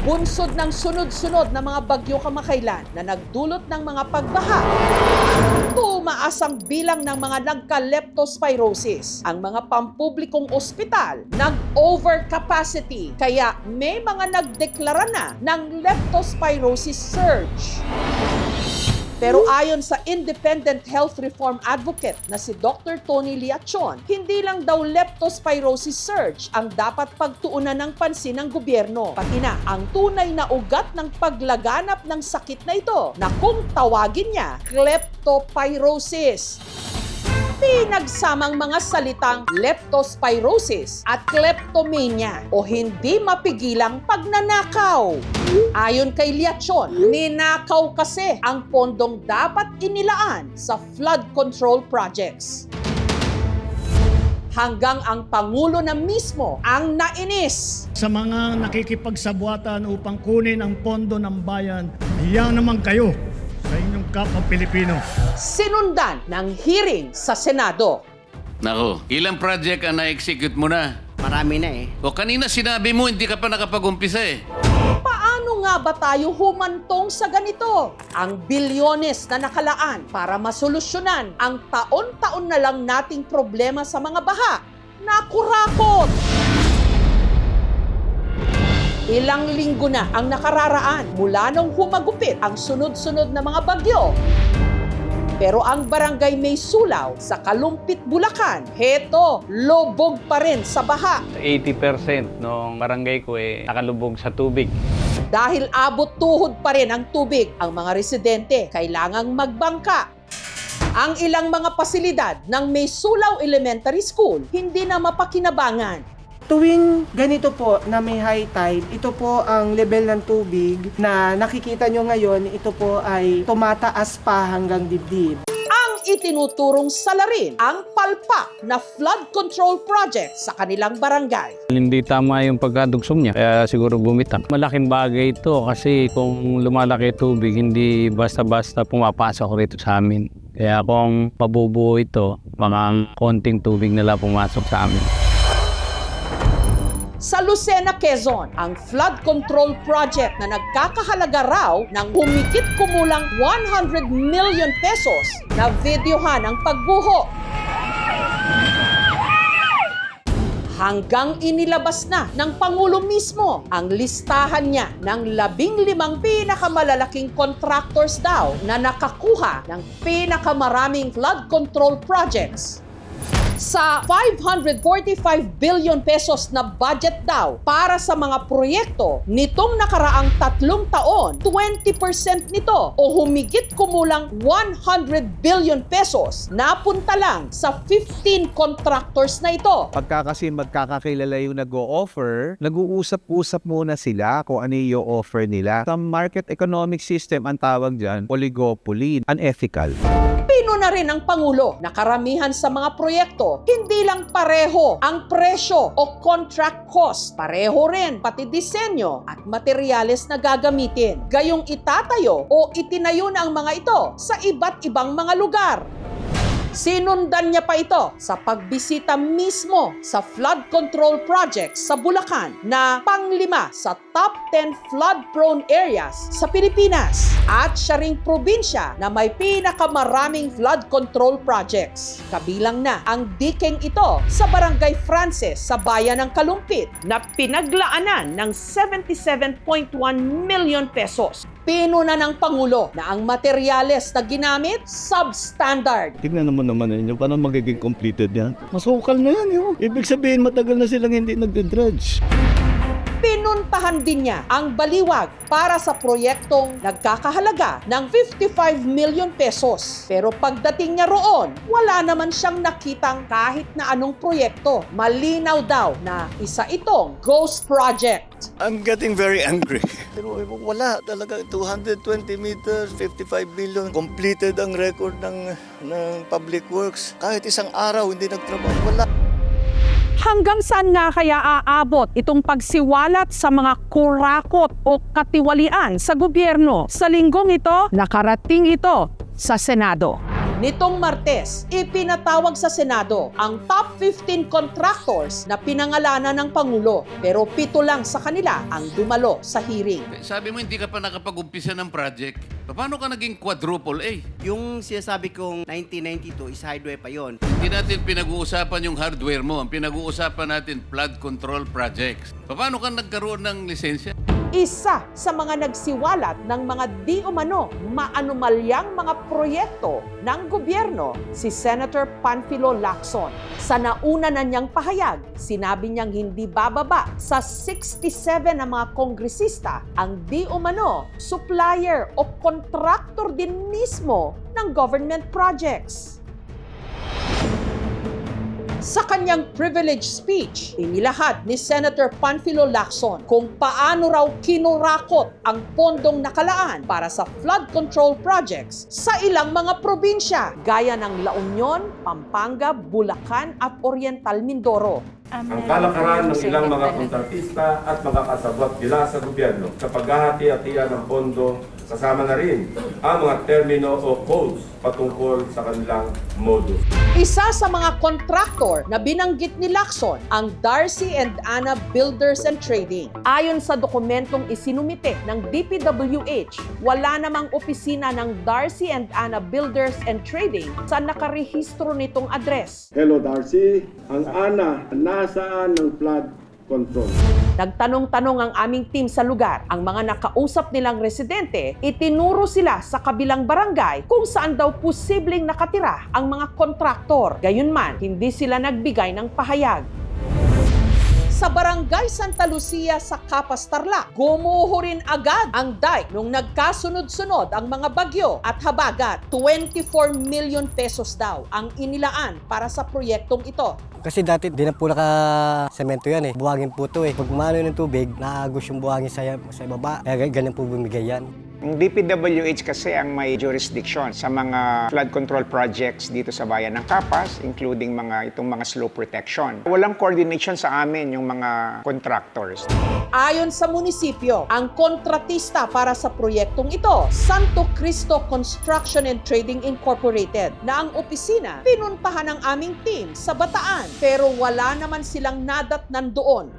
Bunsod ng sunod-sunod na mga bagyo kamakailan na nagdulot ng mga pagbaha, tumaas ang bilang ng mga nagka-leptospirosis. Ang mga pampublikong ospital nag-overcapacity, kaya may mga nagdeklara na ng leptospirosis surge. Pero ayon sa independent health reform advocate na si Dr. Tony Liachon, hindi lang daw leptospirosis surge ang dapat pagtuunan ng pansin ng gobyerno, pati na ang tunay na ugat ng paglaganap ng sakit na ito na kung tawagin niya, kleptopyrosis. Pinagsamang mga salitang leptospirosis at kleptomania o hindi mapigilang pagnanakaw. Ayon kay Liachon, ninakaw kasi ang pondong dapat inilaan sa flood control projects. Hanggang ang Pangulo na mismo ang nainis. Sa mga nakikipagsabwatan upang kunin ang pondo ng bayan, hiya naman kayo sa inyong kapwa Pilipino. Sinundan ng hearing sa Senado. Nako, ilang project ang na-execute mo na? Marami na eh. O kanina sinabi mo hindi ka pa nakapag-umpisa eh. Paano nga ba tayo humantong sa ganito? Ang bilyones na nakalaan para masolusyonan ang taon-taon na lang nating problema sa mga baha. Nakurakot! Ilang linggo na ang nakararaan mula nung humagupit ang sunod-sunod na mga bagyo. Pero ang barangay May Sulaw sa Kalumpit, Bulacan, heto, lubog pa rin sa baha. 80% ng barangay ko nakalubog sa tubig. Dahil abot tuhod pa rin ang tubig, ang mga residente kailangang magbangka. Ang ilang mga pasilidad ng May Sulaw Elementary School hindi na mapakinabangan. Tuwing ganito po na may high tide, ito po ang level ng tubig na nakikita nyo ngayon, ito po ay tumataas pa hanggang dibdib. Ang itinuturong salarin ang palpak na flood control project sa kanilang barangay. Hindi tama yung pagkadugsong niya, kaya siguro bumitaw. Malaking bagay ito kasi kung lumalaki tubig, hindi basta-basta pumapasok rito sa amin. Kaya kung mabubuo ito, mga konting tubig nila pumasok sa amin. Sa Lucena, Quezon, ang flood control project na nagkakahalaga raw ng humigit kumulang 100 million pesos na videohan ang pagguho. Hanggang inilabas na ng Pangulo mismo ang listahan niya ng 15 pinakamalalaking contractors daw na nakakuha ng pinakamaraming flood control projects. Sa 545 billion pesos na budget daw para sa mga proyekto nitong nakaraang 3 taon, 20% nito o humigit kumulang 100 billion pesos napunta lang sa 15 contractors na ito. Pagka kasi magkakakilala yung nag-o-offer, nag-uusap-usap muna sila kung ano yung offer nila. Sa market economic system, ang tawag dyan, oligopoly, unethical. Pino na rin ang Pangulo na karamihan sa mga proyekto, hindi lang pareho ang presyo o contract cost. Pareho rin pati disenyo at materyales na gagamitin. Gayong itatayo o itinayo na ang mga ito sa iba't ibang mga lugar. Sinundan niya pa ito sa pagbisita mismo sa flood control projects sa Bulacan na pang-5 sa top 10 flood-prone areas sa Pilipinas. At siya ring probinsya na may pinakamaraming flood control projects. Kabilang na ang dikeng ito sa Barangay Frances sa bayan ng Kalumpit na pinaglaanan ng 77.1 million pesos. Pinuna ng Pangulo na ang materyales na ginamit substandard. Tignan naman ninyo, paano magiging completed yan? Masukal na yan, yun. Ibig sabihin, matagal na silang hindi nagde-dredge. Pinuntahan din niya ang Baliwag para sa proyektong nagkakahalaga ng 55 million pesos. Pero pagdating niya roon, wala naman siyang nakitang kahit na anong proyekto. Malinaw daw na isa itong ghost project. I'm getting very angry. Pero wala talaga, 220 meters, 55 billion. Completed ang record ng Public Works. Kahit isang araw hindi nagtrabaho, wala. Hanggang saan nga kaya aabot itong pagsiwalat sa mga kurakot o katiwalian sa gobyerno? Sa linggong ito, nakarating ito sa Senado. Nitong Martes, ipinatawag sa Senado ang top 15 contractors na pinangalanan ng Pangulo. Pero 7 lang sa kanila ang dumalo sa hearing. Sabi mo hindi ka pa nakapag-umpisa ng project. Paano ka naging quadruple A? Yung sinasabi kong 1992 is highway pa yon. Hindi natin pinag-uusapan yung hardware mo. Ang pinag-uusapan natin flood control projects. Paano ka nagkaroon ng lisensya? Isa sa mga nagsiwalat ng mga di umano maanumalyang mga proyekto ng gobyerno, si Senator Panfilo Lacson. Sa nauna na niyang pahayag, sinabi niyang hindi bababa sa 67 na mga kongresista ang di umano supplier o kontraktor din mismo ng government projects. Sa kanyang privilege speech, inilahad ni Senator Panfilo Lacson kung paano raw kinurakot ang pondong nakalaan para sa flood control projects sa ilang mga probinsya gaya ng La Union, Pampanga, Bulacan at Oriental Mindoro. Ang kalakaran ng ilang mga kontratista at mga kasabwat nila sa gobyerno sa paghahati-hatian ng pondo, kasama na rin ang mga termino o codes patungkol sa kanilang modus. Isa sa mga kontraktor na binanggit ni Lacson ang Darcy and Anna Builders and Trading. Ayon sa dokumentong isinumite ng DPWH, wala namang opisina ng Darcy and Anna Builders and Trading sa nakarehistro nitong address. Hello Darcy, ang Ana, nasaan ng flood control? Nagtanong-tanong ang aming team sa lugar. Ang mga nakausap nilang residente, itinuro sila sa kabilang barangay kung saan daw posibleng nakatira ang mga kontraktor. Gayunman, hindi sila nagbigay ng pahayag. Sa Barangay Santa Lucia sa Capas, Tarlac, gumuho rin agad ang dike nung nagkasunod-sunod ang mga bagyo at habagat. 24 million pesos daw ang inilaan para sa proyektong ito. Kasi dati di na po naka-semento yan eh. Buhangin po ito eh. Pag umano ng tubig, naagos yung buhangin sa ibaba. Kaya ganyan po bumigay yan. Ang DPWH kasi ang may jurisdiction sa mga flood control projects dito sa bayan ng Capas, including itong mga slope protection. Walang coordination sa amin yung mga contractors. Ayon sa munisipyo, ang kontratista para sa proyektong ito, Santo Cristo Construction and Trading Incorporated, na ang opisina pinuntahan ng aming team sa Bataan, pero wala naman silang nadatnan doon.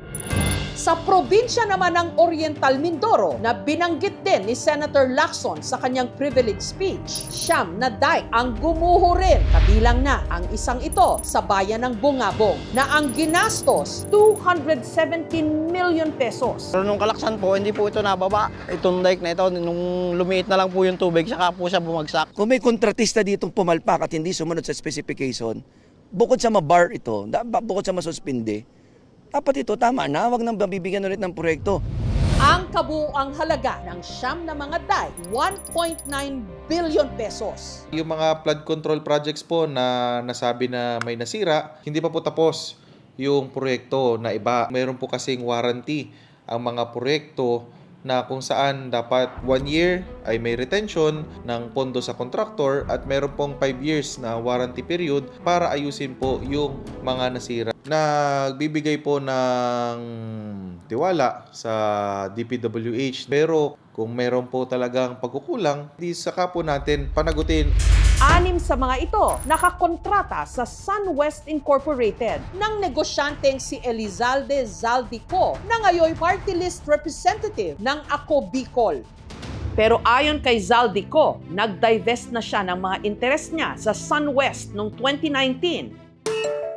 Sa probinsya naman ng Oriental Mindoro na binanggit din ni Senator Lacson sa kanyang privilege speech, 9 na dike ang gumuho rin, kabilang na ang isang ito sa bayan ng Bungabong na ang ginastos 217 million pesos. Pero nung kalaksan po, hindi po ito nababa. Itong dike na ito, nung lumiit na lang po yung tubig, saka po siya bumagsak. Kung may kontratista ditong pumalpak at hindi sumunod sa specification, bukod sa ma-bar ito, bukod sa masuspinde, dapat ito, tama na, wag nang mabibigyan ulit ng proyekto. Ang kabuuang halaga ng 9 na mga dike, 1.9 billion pesos. Yung mga flood control projects po na nasabi na may nasira, hindi pa po tapos yung proyekto na iba. Mayroon po kasing warranty ang mga proyekto na kung saan dapat 1 year ay may retention ng pondo sa contractor at meron pong 5 years na warranty period para ayusin po yung mga nasira. Nagbibigay po ng tiwala sa DPWH, pero kung meron po talagang pagkukulang, di saka po natin panagutin. 6 sa mga ito nakakontrata sa SunWest Incorporated ng negosyanteng si Elizalde Zaldico na ngayon party list representative ng Ako Bicol. Pero ayon kay Zaldico, nag-divest na siya ng mga interes niya sa SunWest noong 2019.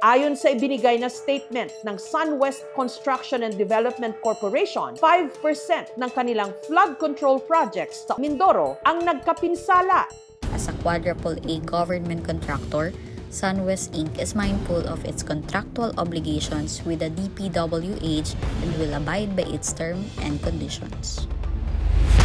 Ayon sa ibinigay na statement ng SunWest Construction and Development Corporation, 5% ng kanilang flood control projects sa Mindoro ang nagkapinsala. As a quadruple A government contractor, SunWest Inc. is mindful of its contractual obligations with the DPWH and will abide by its terms and conditions.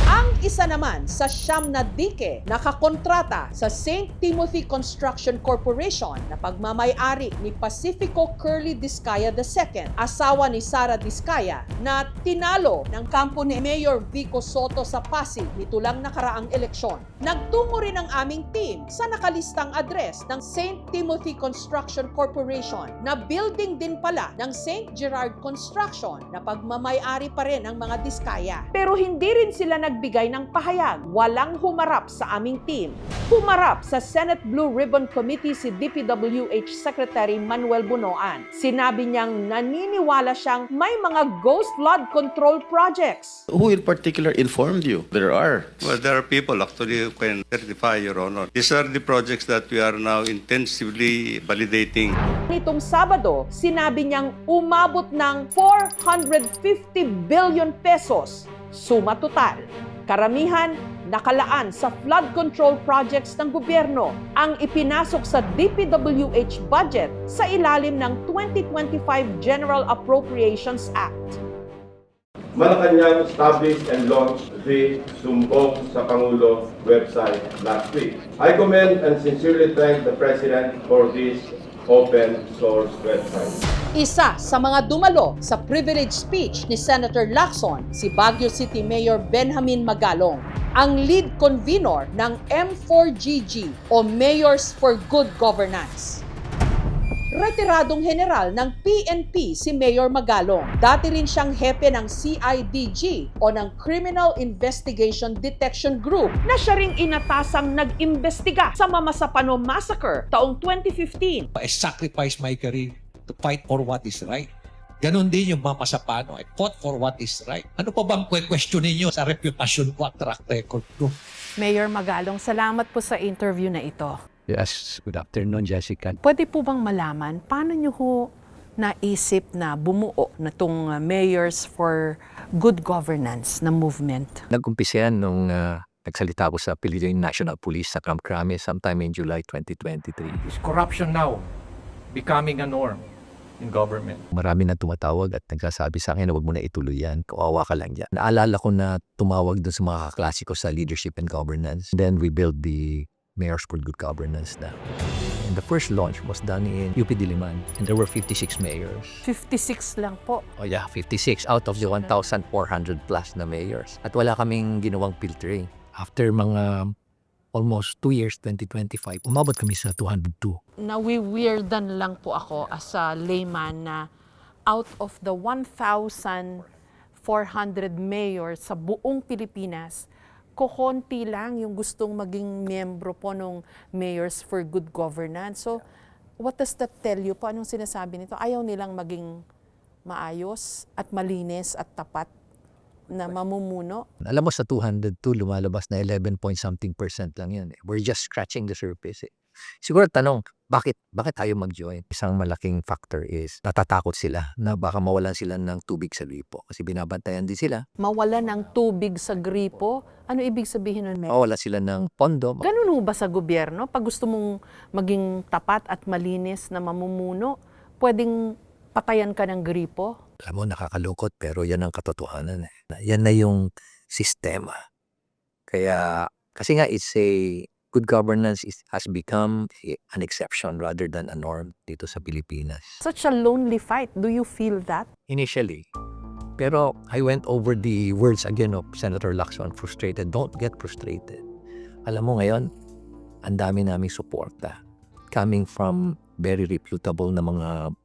Ang isa naman sa 9 na dike nakakontrata sa St. Timothy Construction Corporation na pagmamay-ari ni Pacifico Curly Discaya II, asawa ni Sara Discaya, na tinalo ng kampo ni Mayor Vico Soto sa Pasig nito lang nakaraang eleksyon. Nagtungo rin ang aming team sa nakalistang address ng St. Timothy Construction Corporation na building din pala ng St. Gerard Construction na pagmamay-ari pa rin ng mga Discaya. Pero hindi rin sila nagbigay nagbigay ng pahayag. Walang humarap sa aming team. Humarap sa Senate Blue Ribbon Committee si DPWH Secretary Manuel Bunoan. Sinabi niyang naniniwala siyang may mga ghost flood control projects. Who in particular informed you? There are. Well, there are people actually who can certify, Your Honor. These are the projects that we are now intensively validating. Nitong Sabado, sinabi niyang umabot ng 450 billion pesos. Suma total. Karamihan nakalaan sa flood control projects ng gobyerno ang ipinasok sa DPWH budget sa ilalim ng 2025 General Appropriations Act. Malacanang established and launched the Sumbong sa Pangulo website last week. I commend and sincerely thank the President for this open source website. Isa sa mga dumalo sa privilege speech ni Senator Lacson, si Baguio City Mayor Benjamin Magalong, ang lead convener ng M4GG o Mayors for Good Governance. Retiradong general ng PNP si Mayor Magalong. Dati rin siyang hepe ng CIDG o ng Criminal Investigation Detection Group na siya ring inatasang nag-imbestiga sa Mamasapano Massacre taong 2015. I sacrificed my career to fight for what is right. Ganon din yung Mamasapano. I fought for what is right. Ano pa bang question ninyo sa reputasyon ko at track record ko? Mayor Magalong, salamat po sa interview na ito. Yes, good afternoon, Jessica. Pwede po bang malaman, paano nyo ho naisip na bumuo na itong Mayors for Good Governance na movement? Nag-umpisa yan nung nagsalita ko sa Philippine National Police sa Camp Crame sometime in July 2023. Is corruption now becoming a norm in government? Marami na tumatawag at nagsasabi sa akin na huwag mo na ituloy yan, kawawa ka lang yan. Naalala ko na tumawag dun sa mga kaklase ko sa leadership and governance. Then we built the Mayors for Good Governance na. And the first launch was done in UP Diliman and there were 56 mayors. 56 lang po. Oh yeah, 56 out of the 1,400 plus na mayors. At wala kaming ginawang filtering. After mga almost 2 years, 2025, umabot kami sa 202. Nawi-weirdan lang po ako as a layman na out of the 1,400 mayors sa buong Pilipinas, kukonti lang yung gustong maging miyembro po ng Mayors for Good Governance. So, what does that tell you po? Anong sinasabi nito? Ayaw nilang maging maayos at malinis at tapat na mamumuno? Alam mo, sa 202, lumalabas na 11 point something % lang yun. We're just scratching the surface. Siguro tanong, bakit tayo mag-join? Isang malaking factor is natatakot sila na baka mawalan sila ng tubig sa gripo kasi binabantayan din sila. Mawalan ng tubig sa gripo? Ano ibig sabihin nun? Mawalan sila ng pondo. Ganun ba sa gobyerno? Pag gusto mong maging tapat at malinis na mamumuno, pwedeng patayan ka ng gripo? Alam mo, nakakalungkot pero yan ang katotohanan. Yan na yung sistema. Kaya, kasi nga it's a good governance has become an exception rather than a norm dito sa Pilipinas. Such a lonely fight. Do you feel that? Initially. Pero I went over the words again of Senator Lacson, frustrated. Don't get frustrated. Alam mo ngayon, ang dami naming suporta coming from very reputable na mga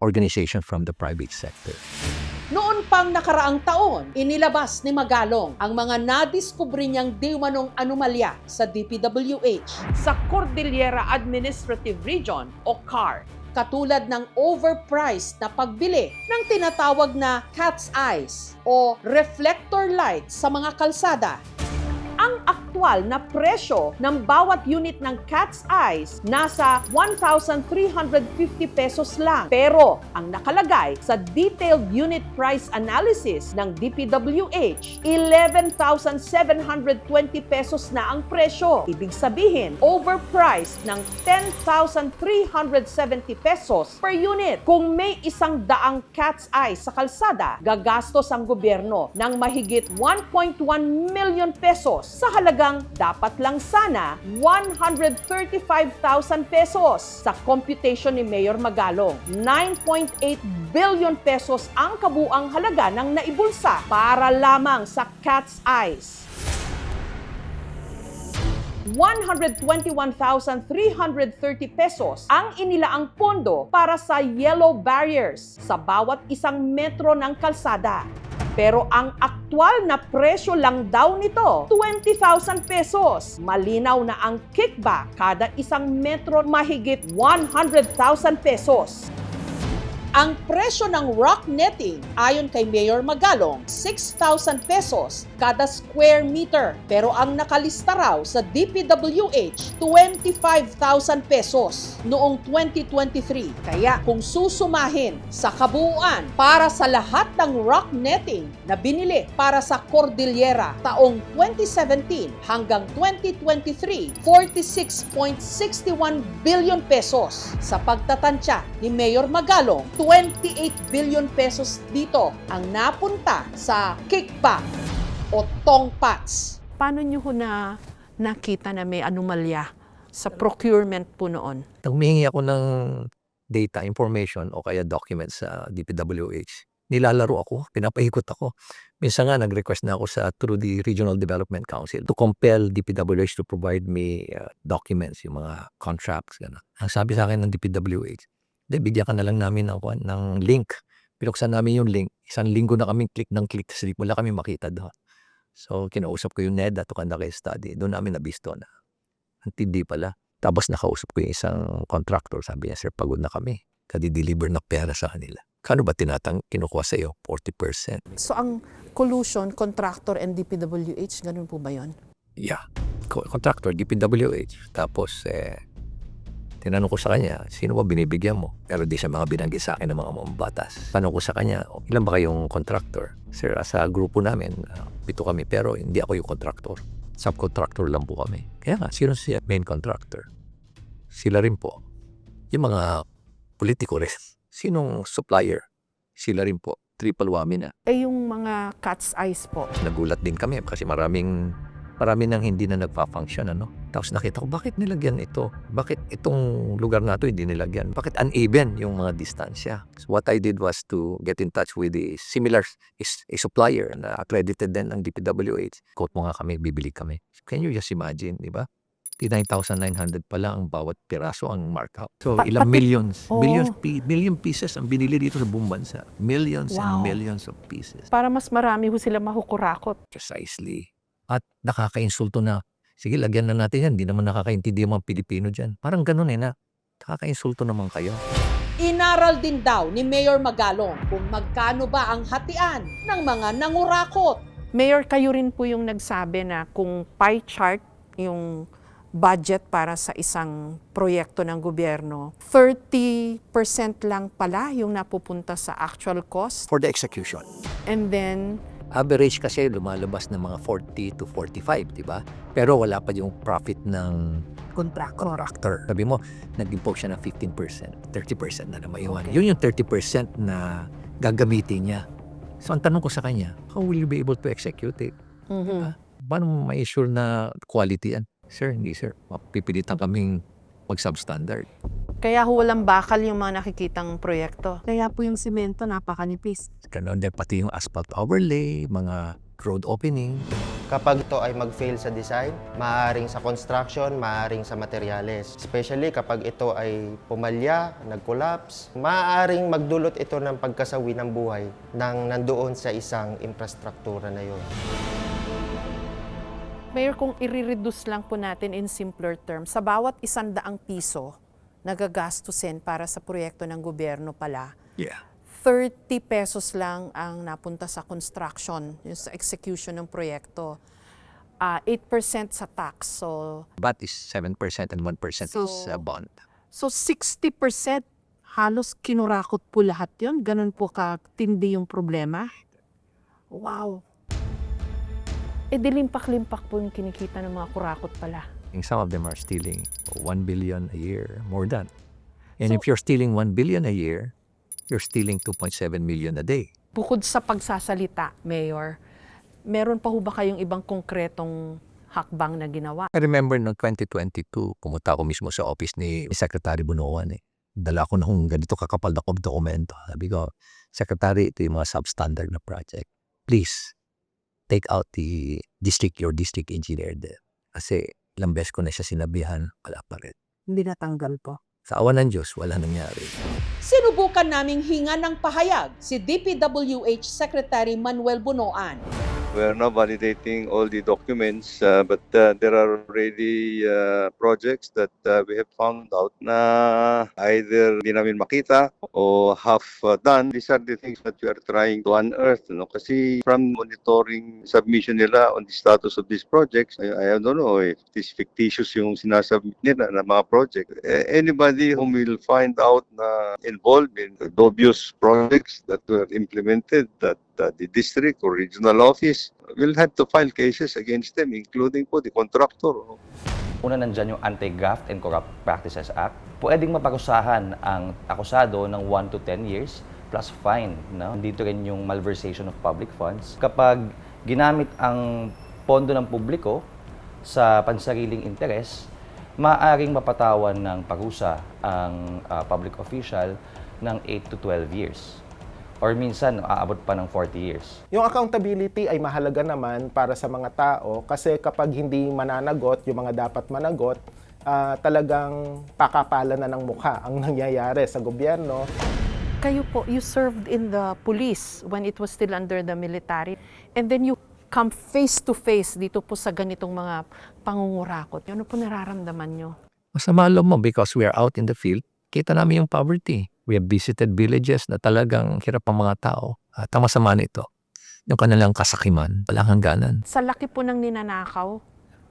organization from the private sector. Noon pang nakaraang taon, inilabas ni Magalong ang mga nadiskubre niyang diumanong anomalya sa DPWH sa Cordillera Administrative Region o CAR, katulad ng overpriced na pagbili ng tinatawag na cat's eyes o reflector lights sa mga kalsada. Ang aktwal na presyo ng bawat unit ng cat's eyes nasa 1,350 pesos lang. Pero ang nakalagay sa detailed unit price analysis ng DPWH, 11,720 pesos na ang presyo. Ibig sabihin, overpriced ng 10,370 pesos per unit. Kung may 100 cat's eyes sa kalsada, gagastos ang gobyerno ng mahigit 1.1 million pesos sa halagang dapat lang sana 135,000 pesos. Sa computation ni Mayor Magalong, 9.8 billion pesos ang kabuang halaga ng naibulsa para lamang sa cat's eyes. 121,330 pesos ang inilaang pondo para sa yellow barriers sa bawat isang metro ng kalsada. Pero ang aktwal na presyo lang daw nito, 20,000 pesos. Malinaw na ang kickback kada isang metro mahigit 100,000 pesos. Ang presyo ng rock netting ayon kay Mayor Magalong, 6,000 pesos kada square meter. Pero ang nakalista raw sa DPWH, 25,000 pesos noong 2023. Kaya kung susumahin sa kabuuan para sa lahat ng rock netting na binili para sa Cordillera taong 2017 hanggang 2023, 46.61 billion pesos. Sa pagtatansya ni Mayor Magalong, 28 billion pesos dito ang napunta sa kickback o tongpats. Paano nyo ho na nakita na may anomalya sa procurement po noon? Humingi ako ng data, information o kaya documents sa DPWH. Nilalaro ako, pinapaikot ako. Minsan nga nag-request na ako through the Regional Development Council to compel DPWH to provide me documents, yung mga contracts. Gana. Ang sabi sa akin ng DPWH, bigyan ka na lang namin ng link. Pinuksan namin yung link. Isang linggo na kami click ng click. Kasi wala kami makita doon. So, kinausap ko yung NEDA to conduct a study. Doon namin nabisto na ang tindi pala. Tapos nakausap ko yung isang contractor. Sabi niya, sir, pagod na kami. Kadi-deliver na pera sa kanila. Kano ba kinukuha sa iyo? 40%. So ang collusion, contractor and DPWH, ganun po ba yun? Yeah. Contractor, DPWH. Tapos, tinanong ko sa kanya, sino ba binibigyan mo? Pero di siya mga binanggit sa akin ng mga mambatas. Tanong ko sa kanya, ilan ba kayong contractor? Sir, sa grupo namin, 7 kami, pero hindi ako yung contractor. Subcontractor lang po kami. Kaya nga, sino siya main contractor? Sila rin po. Yung mga politiko rin. Sinong supplier? Sila rin po. Triple whammy na. Yung mga cat's eyes po. Nagulat din kami kasi marami nang hindi na nagpa-function, ano? Tapos nakita ko, bakit nilagyan ito? Bakit itong lugar na ito hindi nilagyan? Bakit uneven yung mga distansya? So what I did was to get in touch with a supplier na accredited din ng DPWH. Quote mo nga kami, bibili kami. Can you just imagine, di ba? 9,900 pala ang bawat piraso ang markup. So ilang millions, million pieces ang binili dito sa buong bansa. Millions and millions of pieces. Para mas marami ho sila mahukurakot. Precisely. At nakaka-insulto na, sige, lagyan na natin yan. Hindi naman nakakaintindi yung mga Pilipino dyan. Parang ganun na. Nakaka-insulto naman kayo. Inaral din daw ni Mayor Magalong kung magkano ba ang hatian ng mga nangurakot. Mayor, kayo rin po yung nagsabi na kung pie chart yung budget para sa isang proyekto ng gobyerno, 30% lang pala yung napupunta sa actual cost. For the execution. And then, average kasi lumalabas ng mga 40 to 45, di ba? Pero wala pa yung profit ng contractor. Sabi mo, nag-impose siya ng 15%, 30% na maiwan. Okay. Yun yung 30% na gagamitin niya. So ang tanong ko sa kanya, how will you be able to execute it? Diba? Paano mo ma-assure na quality yan? Sir, hindi sir. Mapipilitan kaming mag-substandard. Kaya walang bakal yung mga nakikitang proyekto. Kaya po yung simento napakanipis. Ganon din pati yung asphalt overlay, mga road opening. Kapag ito ay mag-fail sa design, maaaring sa construction, maaaring sa materyales. Especially kapag ito ay pumalya, nag-collapse, maaaring magdulot ito ng pagkasawi ng buhay ng nandoon sa isang infrastruktura na yun. Mayor, kung i-reduce lang po natin in simpler terms, sa bawat 100 piso nagagastusin para sa proyekto ng gobyerno pala, 30 pesos lang ang napunta sa construction, yung sa execution ng proyekto. 8% sa tax. So, VAT is 7% and 1% is bond. So 60% halos kinurakot po lahat yun? Ganun po katindi yung problema? Wow! Dilimpak-limpak po yung kinikita ng mga kurakot pala. Some of them are stealing 1 billion a year, more than. And if you're stealing 1 billion a year, you're stealing 2.7 million a day. Bukod sa pagsasalita, Mayor, meron pa ho ba kayong ibang konkretong hakbang na ginawa? I remember noong 2022, pumunta ako mismo sa office ni Secretary Bunuan. Dala ko na kung ganito kakapal na dokumento. Sabi ko, Secretary, ito yung mga substandard na project. Please, take out your district engineer there. Kasi ilang beses ko na siya sinabihan, wala pa rin. Hindi natanggal po. Sa awa ng Diyos, wala nangyari. Sinubukan naming hinga ng pahayag si DPWH Secretary Manuel Bunoan. We are now validating all the documents, but there are already projects that we have found out na either di namin makita o half done. These are the things that we are trying to unearth. No? Kasi from monitoring submission nila on the status of these projects, I don't know if it is fictitious yung sinasubmit nila na mga project. Anybody whom will find out na involved in dubious projects that were implemented that the district or regional office will have to file cases against them, including po the contractor. Una nandyan yung Anti-Graft and Corrupt Practices Act. Pwedeng maparusahan ang akusado ng 1 to 10 years plus fine. No? Dito rin yung malversation of public funds. Kapag ginamit ang pondo ng publiko sa pansariling interes, maaaring mapatawan ng parusa ang public official ng 8 to 12 years. Or minsan, aabot pa ng 40 years. Yung accountability ay mahalaga naman para sa mga tao kasi kapag hindi mananagot yung mga dapat managot, talagang pakapalan na ng mukha ang nangyayari sa gobyerno. Kayo po, you served in the police when it was still under the military. And then you come face to face dito po sa ganitong mga pangungurakot. Ano po nararamdaman nyo? Masama loob mo because we are out in the field. Kita namin yung poverty. We have visited villages na talagang hirap ang mga tao. At ang masama nito, yung kanilang kasakiman, walang hangganan. Sa laki po ng ninanakaw,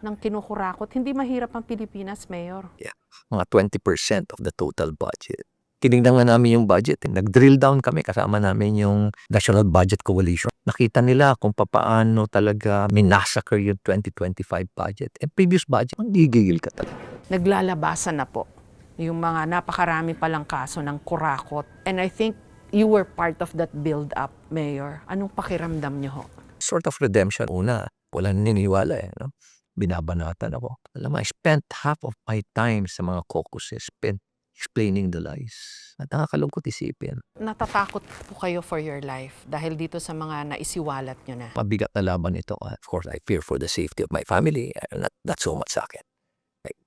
ng kinukurakot, hindi mahirap ang Pilipinas, Mayor. Yeah, mga 20% of the total budget. Tinignan nga namin yung budget. Nag-drill down kami, kasama namin yung National Budget Coalition. Nakita nila kung paano talaga minasacre yung 2025 budget. Previous budget, gigigil ka talaga. Naglalabasan na po yung mga napakarami palang kaso ng kurakot. And I think you were part of that build-up, Mayor. Anong pakiramdam niyo ho? Sort of redemption. Una, wala naniniwala no? Binabanatan ako. Alam mo, I spent half of my time sa mga caucuses spent explaining the lies. At nakakalungkot isipin. Natatakot po kayo for your life dahil dito sa mga naisiwalat nyo na. Mabigat na laban ito. Of course, I fear for the safety of my family. Not so much sa akin.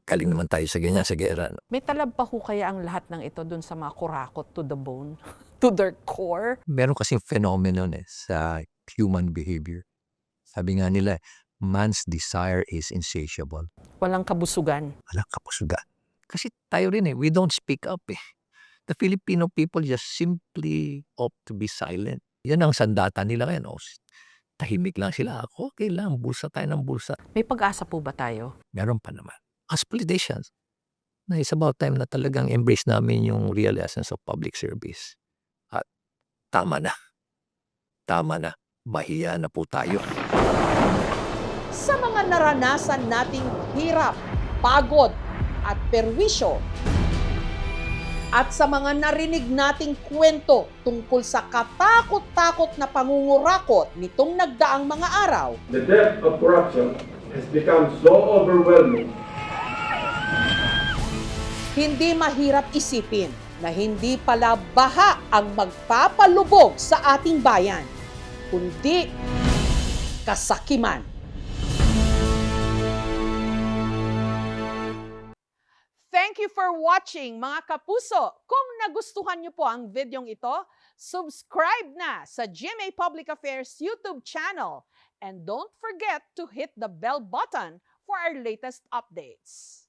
Galing naman tayo sa ganyan, sa gera. May talab pa ho kaya ang lahat ng ito dun sa mga kurakot to the bone, to their core? Meron kasing phenomenon sa human behavior. Sabi nga nila, man's desire is insatiable. Walang kabusugan. Walang kabusugan. Kasi tayo rin we don't speak up The Filipino people just simply opt to be silent. Yan ang sandata nila ngayon. Tahimik lang sila. Okay lang, bulsa tayo ng bulsa. May pag-asa po ba tayo? Meron pa naman. As politicians, na it's about time na talagang embrace namin yung real essence of public service. At tama na. Tama na. Mahiya na po tayo. Sa mga naranasan nating hirap, pagod, at perwisyo, at sa mga narinig nating kwento tungkol sa katakot-takot na pangungurakot nitong nagdaang mga araw, The depth of corruption has become so overwhelming. hindi mahirap isipin na hindi pala baha ang magpapalubog sa ating bayan, kundi kasakiman. Thank you for watching, mga kapuso. Kung nagustuhan niyo po ang videong ito, subscribe na sa GMA Public Affairs YouTube channel. And don't forget to hit the bell button for our latest updates.